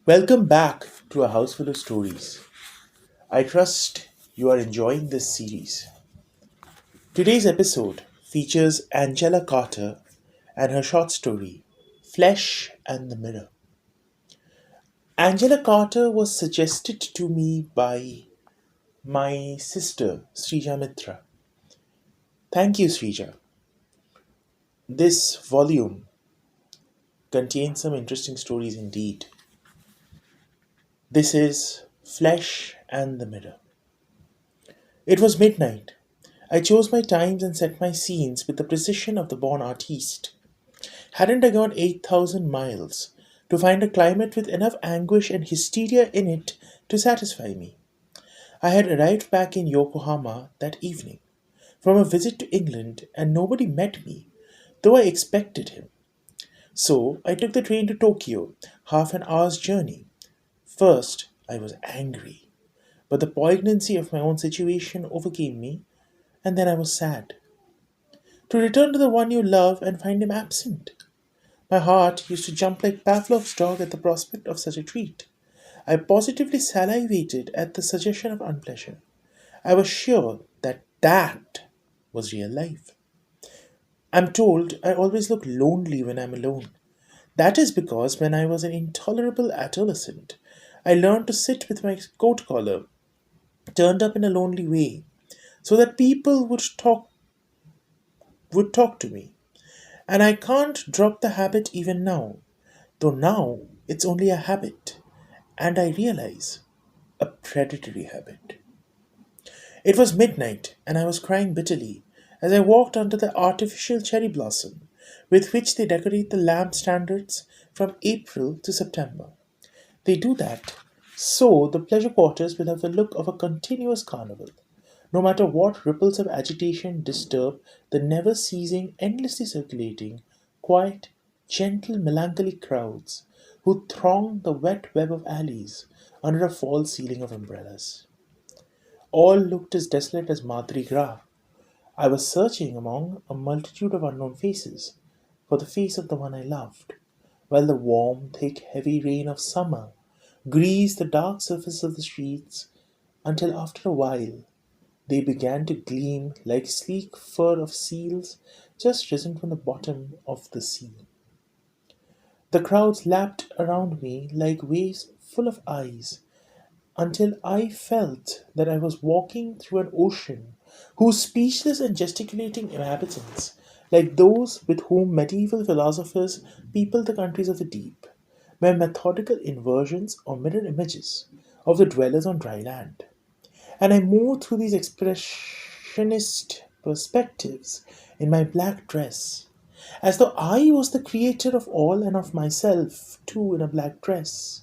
Welcome back to a house full of stories. I trust you are enjoying this series. Today's episode features Angela Carter and her short story, Flesh and the Mirror. Angela Carter was suggested to me by my sister, Sreeja Mitra. Thank you, Sreeja. This volume contains some interesting stories indeed. This is Flesh and the Mirror. It was midnight. I chose my times and set my scenes with the precision of the born artiste. Hadn't I gone 8,000 miles to find a climate with enough anguish and hysteria in it to satisfy me? I had arrived back in Yokohama that evening from a visit to England and nobody met me, though I expected him. So I took the train to Tokyo, half an hour's journey. First, I was angry, but the poignancy of my own situation overcame me, and then I was sad. To return to the one you love and find him absent. My heart used to jump like Pavlov's dog at the prospect of such a treat. I positively salivated at the suggestion of unpleasure. I was sure that was real life. I'm told I always look lonely when I'm alone. That is because when I was an intolerable adolescent, I learned to sit with my coat collar turned up in a lonely way so that people would talk to me. And I can't drop the habit even now, though now it's only a habit, and I realize a predatory habit. It was midnight, and I was crying bitterly as I walked under the artificial cherry blossom with which they decorate the lamp standards from April to September. They do that so the pleasure quarters will have the look of a continuous carnival, no matter what ripples of agitation disturb the never ceasing, endlessly circulating, quiet, gentle, melancholy crowds who throng the wet web of alleys under a false ceiling of umbrellas. All looked as desolate as Mardi Gras. I was searching among a multitude of unknown faces for the face of the one I loved, while the warm, thick, heavy rain of summer greased the dark surface of the streets until after a while they began to gleam like sleek fur of seals just risen from the bottom of the sea. The crowds lapped around me like waves full of eyes until I felt that I was walking through an ocean whose speechless and gesticulating inhabitants, like those with whom medieval philosophers peopled the countries of the deep, were methodical inversions or mirror images of the dwellers on dry land. And I moved through these expressionist perspectives in my black dress, as though I was the creator of all and of myself too in a black dress,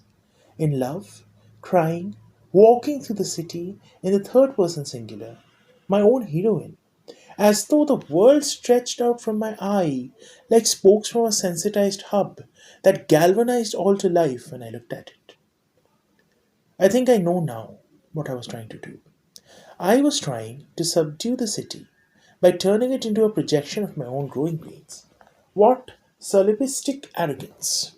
in love, crying, walking through the city in the third person singular, my own heroine, as though the world stretched out from my eye like spokes from a sensitized hub that galvanized all to life when I looked at it. I think I know now what I was trying to do. I was trying to subdue the city by turning it into a projection of my own growing pains. What solipsistic arrogance!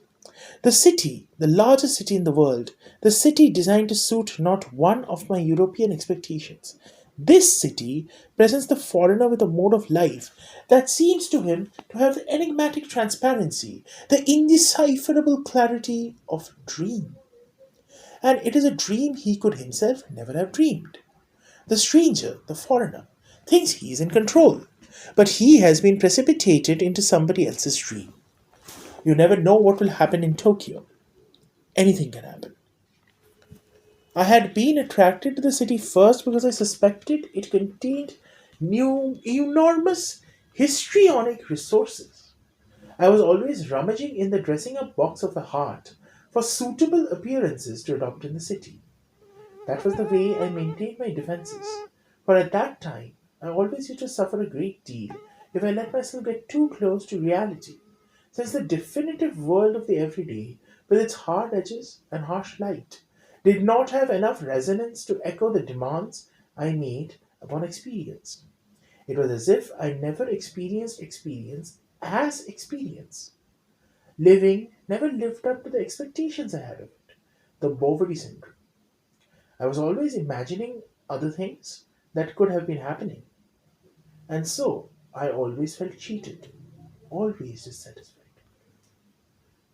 The city, the largest city in the world, the city designed to suit not one of my European expectations. This city presents the foreigner with a mode of life that seems to him to have the enigmatic transparency, the indecipherable clarity of a dream. And it is a dream he could himself never have dreamed. The stranger, the foreigner, thinks he is in control, but he has been precipitated into somebody else's dream. You never know what will happen in Tokyo. Anything can happen. I had been attracted to the city first because I suspected it contained new, enormous histrionic resources. I was always rummaging in the dressing up box of the heart for suitable appearances to adopt in the city. That was the way I maintained my defenses. For at that time, I always used to suffer a great deal if I let myself get too close to reality, since the definitive world of the everyday, with its hard edges and harsh light, did not have enough resonance to echo the demands I made upon experience. It was as if I never experienced experience as experience. Living never lived up to the expectations I had of it. the Bovary syndrome. I was always imagining other things that could have been happening, and so I always felt cheated, always dissatisfied.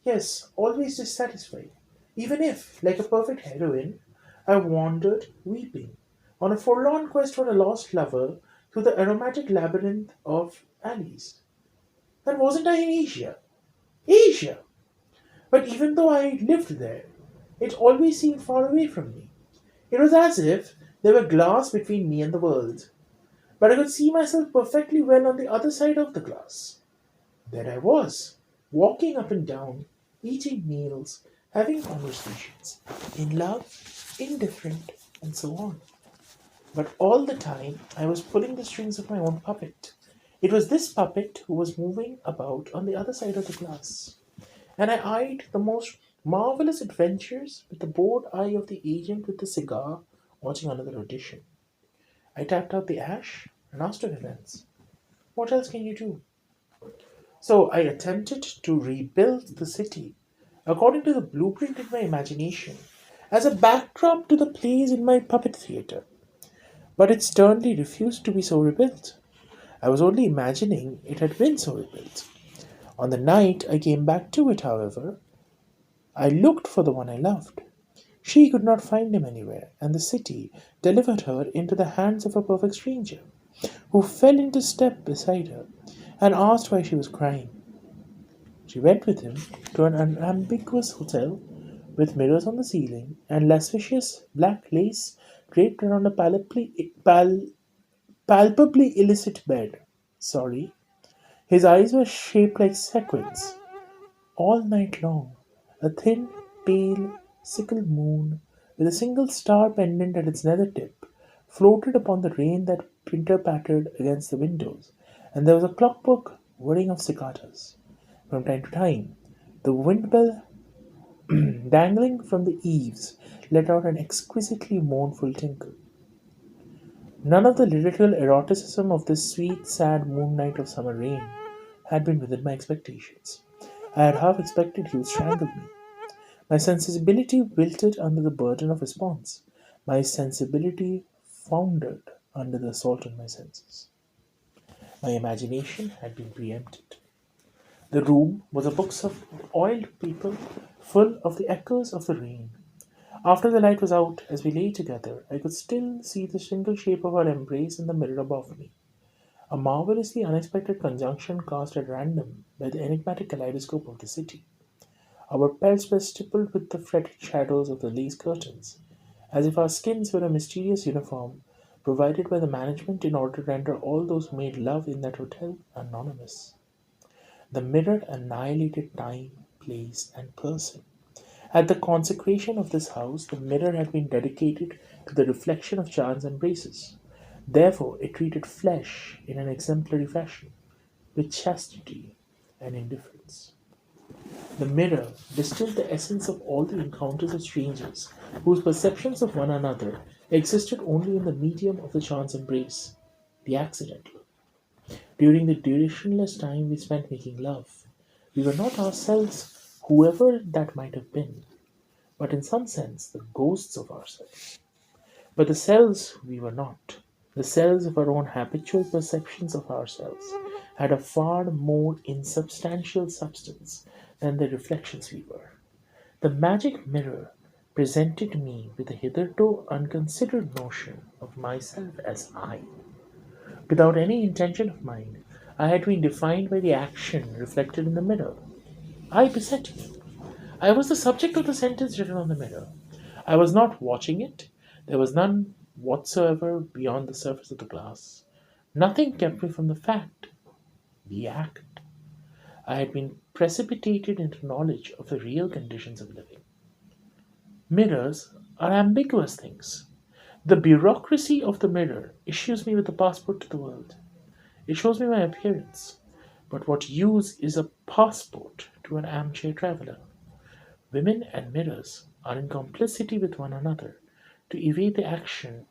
Yes, always dissatisfied. Even if, like a perfect heroine, I wandered, weeping, on a forlorn quest for a lost lover through the aromatic labyrinth of alleys. Then wasn't I in Asia? Asia! But even though I lived there, it always seemed far away from me. It was as if there were glass between me and the world, but I could see myself perfectly well on the other side of the glass. There I was, walking up and down, eating meals, having conversations, in love, indifferent, and so on. But all the time I was pulling the strings of my own puppet. It was this puppet who was moving about on the other side of the glass, and I eyed the most marvelous adventures with the bored eye of the agent with the cigar watching another audition. I tapped out the ash and asked her events. What else can you do? So I attempted to rebuild the city according to the blueprint in my imagination as a backdrop to the plays in my puppet theatre. But it sternly refused to be so rebuilt. I was only imagining it had been so rebuilt. On the night I came back to it, however, I looked for the one I loved. She could not find him anywhere, and the city delivered her into the hands of a perfect stranger, who fell into step beside her and asked why she was crying. She went with him to an unambiguous hotel with mirrors on the ceiling and lascivious black lace draped around a palpably illicit bed. Sorry. His eyes were shaped like sequins. All night long, a thin, pale, sickle moon with a single star pendant at its nether tip floated upon the rain that pitter pattered against the windows, and there was a clockwork whirring of cicadas. From time to time, the wind bell dangling from the eaves let out an exquisitely mournful tinkle. None of the lyrical eroticism of this sweet, sad moonlight of summer rain had been within my expectations. I had half expected he would strangle me. My sensibility wilted under the burden of response. My sensibility foundered under the assault on my senses. My imagination had been preempted. The room was a box of oiled paper full of the echoes of the rain. After the light was out, as we lay together, I could still see the single shape of our embrace in the mirror above me. A marvelously unexpected conjunction cast at random by the enigmatic kaleidoscope of the city. Our pelts were stippled with the fretted shadows of the lace curtains, as if our skins were a mysterious uniform provided by the management in order to render all those who made love in that hotel anonymous. The mirror annihilated time, place, and person. At the consecration of this house, the mirror had been dedicated to the reflection of Chan's embraces. Therefore, it treated flesh in an exemplary fashion, with chastity and indifference. The mirror distilled the essence of all the encounters of strangers whose perceptions of one another existed only in the medium of the chance embrace, the accidental. During the durationless time we spent making love, we were not ourselves, whoever that might have been, but in some sense the ghosts of ourselves. But the selves we were not. The selves of our own habitual perceptions of ourselves had a far more insubstantial substance than the reflections we were. The magic mirror presented me with a hitherto unconsidered notion of myself as I. Without any intention of mine, I had been defined by the action reflected in the mirror. I beset me. I was the subject of the sentence written on the mirror. I was not watching it. There was none whatsoever beyond the surface of the glass. Nothing kept me from the fact, the act. I had been precipitated into knowledge of the real conditions of living. Mirrors are ambiguous things. The bureaucracy of the mirror issues me with a passport to the world. It shows me my appearance. But what use is a passport to an armchair traveler? Women and mirrors are in complicity with one another to evade the action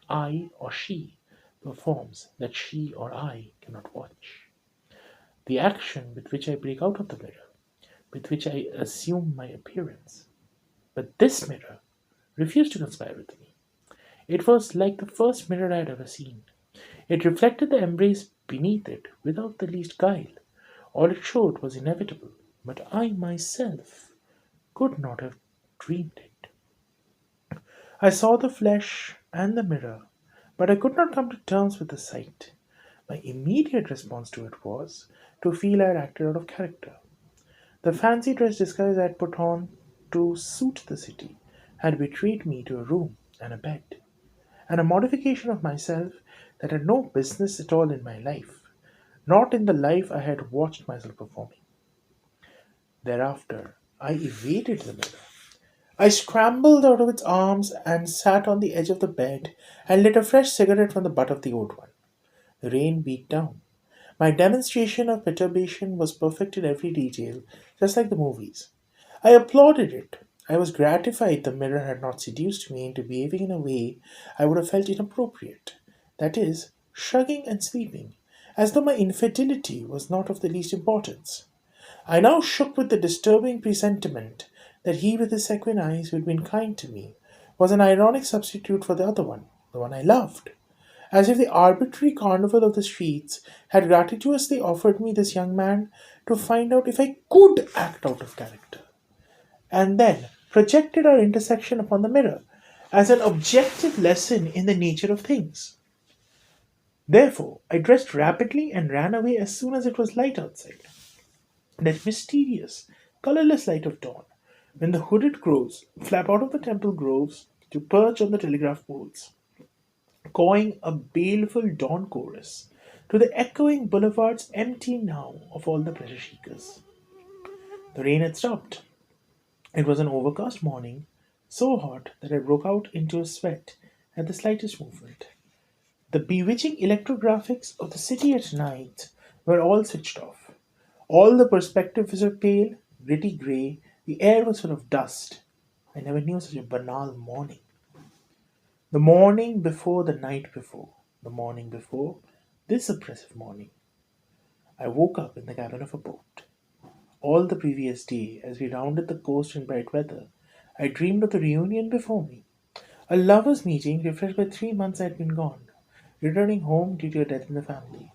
I or she performs that she or I cannot watch. The action with which I break out of the mirror, with which I assume my appearance. But this mirror refused to conspire with me. It was like the first mirror I had ever seen. It reflected the embrace beneath it without the least guile. All it showed was inevitable, but I myself could not have dreamed it. I saw the flesh and the mirror, but I could not come to terms with the sight. My immediate response to it was to feel I had acted out of character. The fancy dress disguise I had put on to suit the city had betrayed me to a room and a bed, and a modification of myself that had no business at all in my life, not in the life I had watched myself performing. Thereafter, I evaded the mirror. I scrambled out of its arms and sat on the edge of the bed and lit a fresh cigarette from the butt of the old one. The rain beat down. My demonstration of perturbation was perfect in every detail, just like the movies. I applauded it. I was gratified the mirror had not seduced me into behaving in a way I would have felt inappropriate. That is, shrugging and sleeping, as though my infidelity was not of the least importance. I now shook with the disturbing presentiment that he with his sequin eyes who had been kind to me was an ironic substitute for the other one, the one I loved. As if the arbitrary carnival of the streets had gratuitously offered me this young man to find out if I could act out of character, and then projected our intersection upon the mirror as an objective lesson in the nature of things. Therefore, I dressed rapidly and ran away as soon as it was light outside. That mysterious, colorless light of dawn, when the hooded crows flap out of the temple groves to perch on the telegraph poles, cawing a baleful dawn chorus to the echoing boulevards empty now of all the pleasure seekers. The rain had stopped. It was an overcast morning, so hot that I broke out into a sweat at the slightest movement. The bewitching electrographics of the city at night were all switched off. All the perspectives were pale, gritty grey, the air was full of dust. I never knew such a banal morning. The morning before the night before, the morning before this oppressive morning, I woke up in the cabin of a boat. All the previous day, as we rounded the coast in bright weather, I dreamed of the reunion before me. A lovers' meeting refreshed by 3 months I had been gone, returning home due to a death in the family.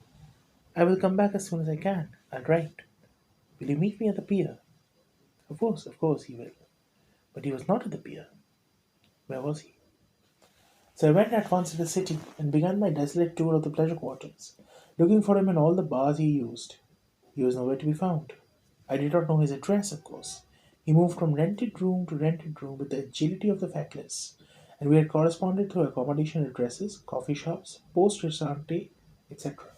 I will come back as soon as I can. I'll write. Will you meet me at the pier? Of course he will. But he was not at the pier. Where was he? So I went at once to the city and began my desolate tour of the pleasure quarters, looking for him in all the bars he used. He was nowhere to be found. I did not know his address, of course. He moved from rented room to rented room with the agility of the feckless, and we had corresponded through accommodation addresses, coffee shops, post restaurante, etc.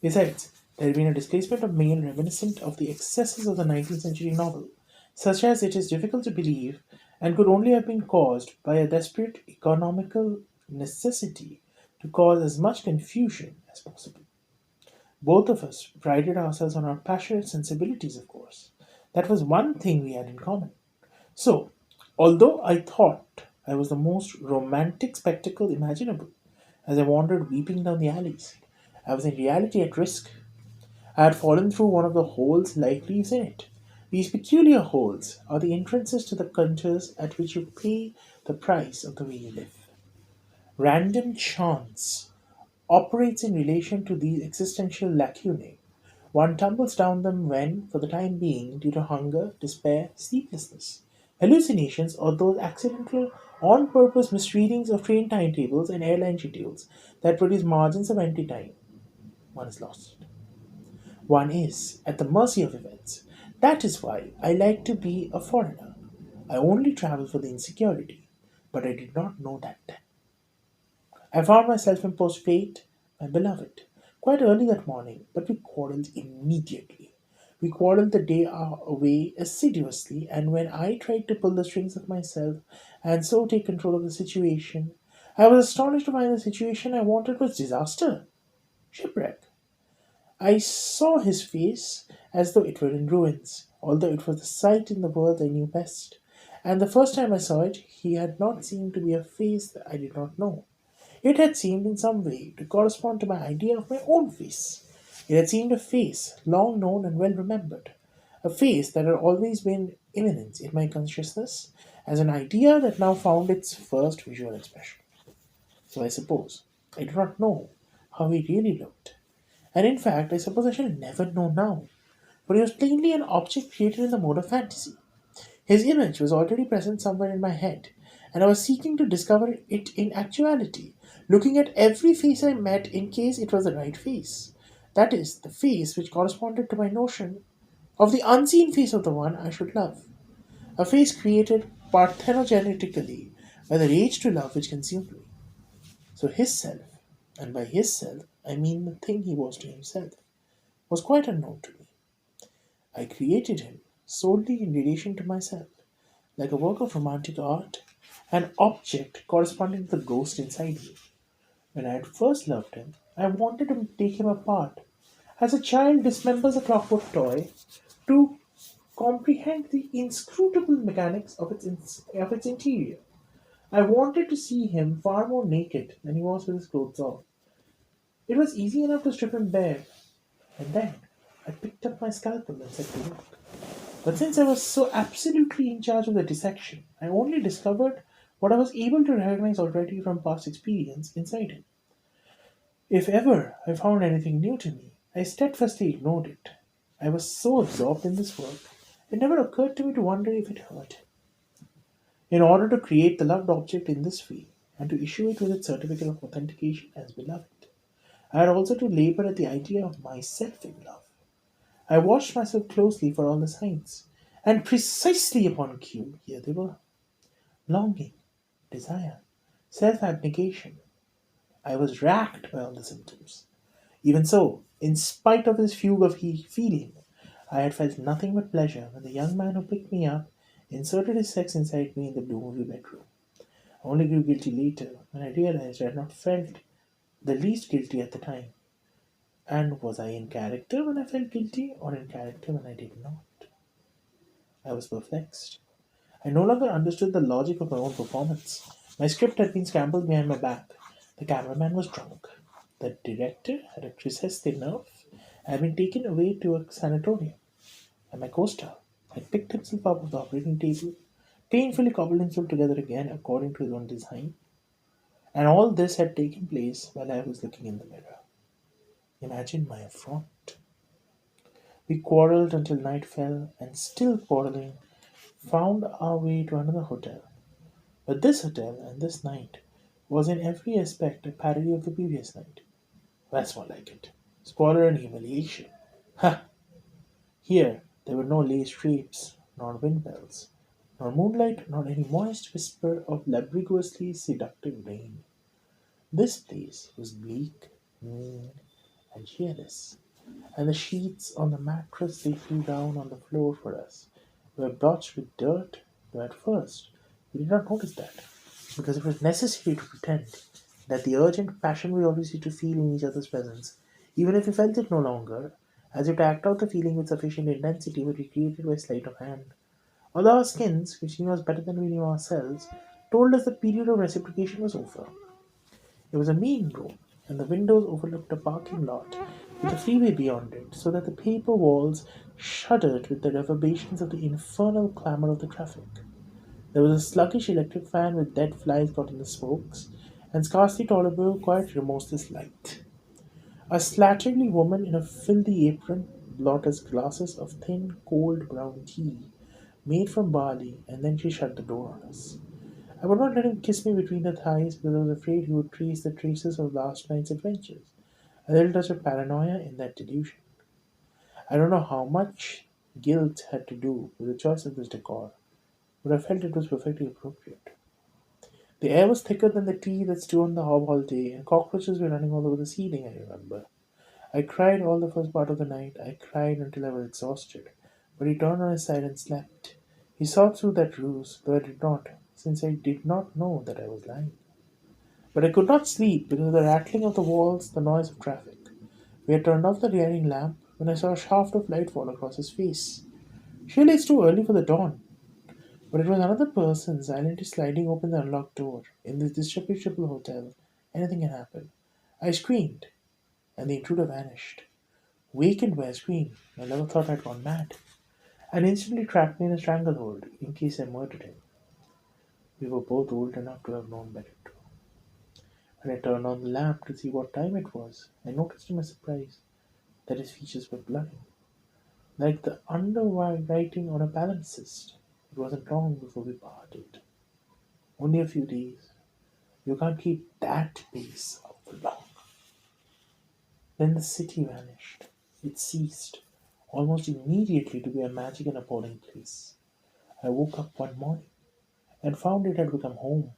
Besides, there had been a displacement of mail reminiscent of the excesses of the 19th century novel, such as it is difficult to believe and could only have been caused by a desperate economical necessity to cause as much confusion as possible. Both of us prided ourselves on our passionate sensibilities, of course. That was one thing we had in common. So, although I thought I was the most romantic spectacle imaginable as I wandered weeping down the alleys, I was in reality at risk. I had fallen through one of the holes like leaves in it. These peculiar holes are the entrances to the counters at which you pay the price of the way you live. Random chance operates in relation to these existential lacunae. One tumbles down them when, for the time being, due to hunger, despair, sleeplessness, hallucinations, or those accidental, on purpose misreadings of train timetables and airline schedules that produce margins of empty time, one is lost. One is at the mercy of events. That is why I like to be a foreigner. I only travel for the insecurity, but I did not know that then. I found my self imposed fate, my beloved, quite early that morning, but we quarrelled immediately. We quarrelled the day away assiduously, and when I tried to pull the strings of myself and so take control of the situation, I was astonished to find the situation I wanted was disaster, shipwreck. I saw his face as though it were in ruins, although it was the sight in the world I knew best. And the first time I saw it, he had not seemed to be a face that I did not know. It had seemed in some way to correspond to my idea of my own face. It had seemed a face long known and well remembered, a face that had always been imminent in my consciousness, as an idea that now found its first visual expression. So I suppose I do not know how he really looked. And in fact, I suppose I shall never know now. For he was plainly an object created in the mode of fantasy. His image was already present somewhere in my head, and I was seeking to discover it in actuality, looking at every face I met in case it was the right face. That is, the face which corresponded to my notion of the unseen face of the one I should love. A face created parthenogenetically by the rage to love which consumed me. So his self, and by his self I mean the thing he was to himself, was quite unknown to me. I created him solely in relation to myself, like a work of romantic art, an object corresponding to the ghost inside me. When I had first loved him, I wanted to take him apart, as a child dismembers a clockwork toy, to comprehend the inscrutable mechanics of its interior. I wanted to see him far more naked than he was with his clothes off. It was easy enough to strip him bare, and then I picked up my scalpel and set to work. But since I was so absolutely in charge of the dissection, I only discovered what I was able to recognize already from past experience inside him. If ever I found anything new to me, I steadfastly ignored it. I was so absorbed in this work, it never occurred to me to wonder if it hurt him. In order to create the loved object in this way, and to issue it with its certificate of authentication as beloved, I had also to labor at the idea of myself in love. I watched myself closely for all the signs, and precisely upon cue, here they were: longing, desire, self abnegation. I was racked by all the symptoms. Even so, in spite of this fugue of feeling, I had felt nothing but pleasure when the young man who picked me up inserted his sex inside me in the blue movie bedroom. I only grew guilty later when I realized I had not felt the least guilty at the time. And was I in character when I felt guilty, or in character when I did not? I was perplexed. I no longer understood the logic of my own performance. My script had been scrambled behind my back. The cameraman was drunk. The director had a recessed nerve and had been taken away to a sanatorium. And my co-star had picked himself up off the operating table, painfully cobbled himself together again according to his own design. And all this had taken place while I was looking in the mirror. Imagine my affront. We quarrelled until night fell, and still quarrelling, found our way to another hotel. But this hotel and this night was in every aspect a parody of the previous night. That's more like it. Squalor and humiliation. Ha! Here there were no lace drapes, nor windmills, nor moonlight, nor any moist whisper of laboriously seductive rain. This place was bleak, mean, and cheerless, and the sheets on the mattress they threw down on the floor for us were blotched with dirt, though at first we did not notice that, because it was necessary to pretend that the urgent passion we always used to feel in each other's presence, even if we felt it no longer, as if to act out the feeling with sufficient intensity would be created by sleight of hand. Although our skins, which knew us better than we knew ourselves, told us the period of reciprocation was over. It was a mean room, and the windows overlooked a parking lot with a freeway beyond it, so that the paper walls shuddered with the reverberations of the infernal clamor of the traffic. There was a sluggish electric fan with dead flies caught in the spokes, and scarcely tolerable, quite remorseless light. A slatternly woman in a filthy apron brought us glasses of thin, cold brown tea, made from barley, and then she shut the door on us. I would not let him kiss me between the thighs because I was afraid he would trace the traces of last night's adventures. A little touch of paranoia in that delusion. I don't know how much guilt had to do with the choice of this decor, but I felt it was perfectly appropriate. The air was thicker than the tea that stewed on the hob all day, and cockroaches were running all over the ceiling, I remember. I cried all the first part of the night. I cried until I was exhausted. But he turned on his side and slept. He saw through that ruse, though I did not, since I did not know that I was lying. But I could not sleep because of the rattling of the walls, the noise of traffic. We had turned off the rearing lamp when I saw a shaft of light fall across his face. Surely it's too early for the dawn. But it was another person silently sliding open the unlocked door. In this disreputable hotel, anything can happen. I screamed, and the intruder vanished. Wakened by a scream, my lover thought I'd gone mad, and instantly trapped me in a stranglehold in case I murdered him. We were both old enough to have known better too. When I turned on the lamp to see what time it was, I noticed to my surprise that his features were blurring, like the underwriting on a palimpsest. It wasn't long before we parted. Only a few days. You can't keep that pace up for long. Then the city vanished. It ceased, almost immediately, to be a magic and appalling place. I woke up one morning and found it had become home.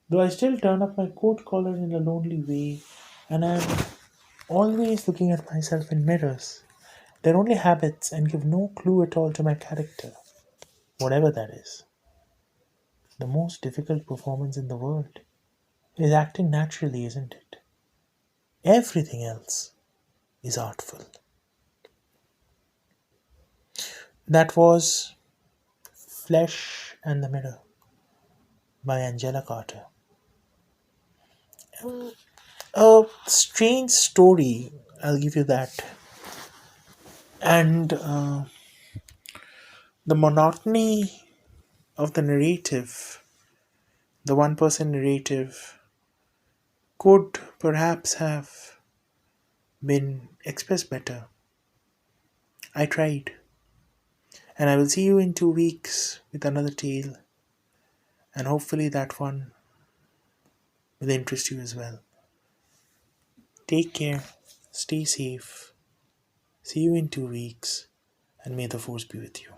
Though I still turn up my coat collar in a lonely way, and I'm always looking at myself in mirrors. They're only habits and give no clue at all to my character, whatever that is. The most difficult performance in the world is acting naturally, isn't it? Everything else is artful. That was Flesh and the Mirror by Angela Carter. A strange story, I'll give you that. And the monotony of the narrative, the one person narrative, could perhaps have been expressed better. I tried. And I will see you in 2 weeks with another tale, and hopefully that one will interest you as well. Take care, stay safe, see you in 2 weeks, and may the force be with you.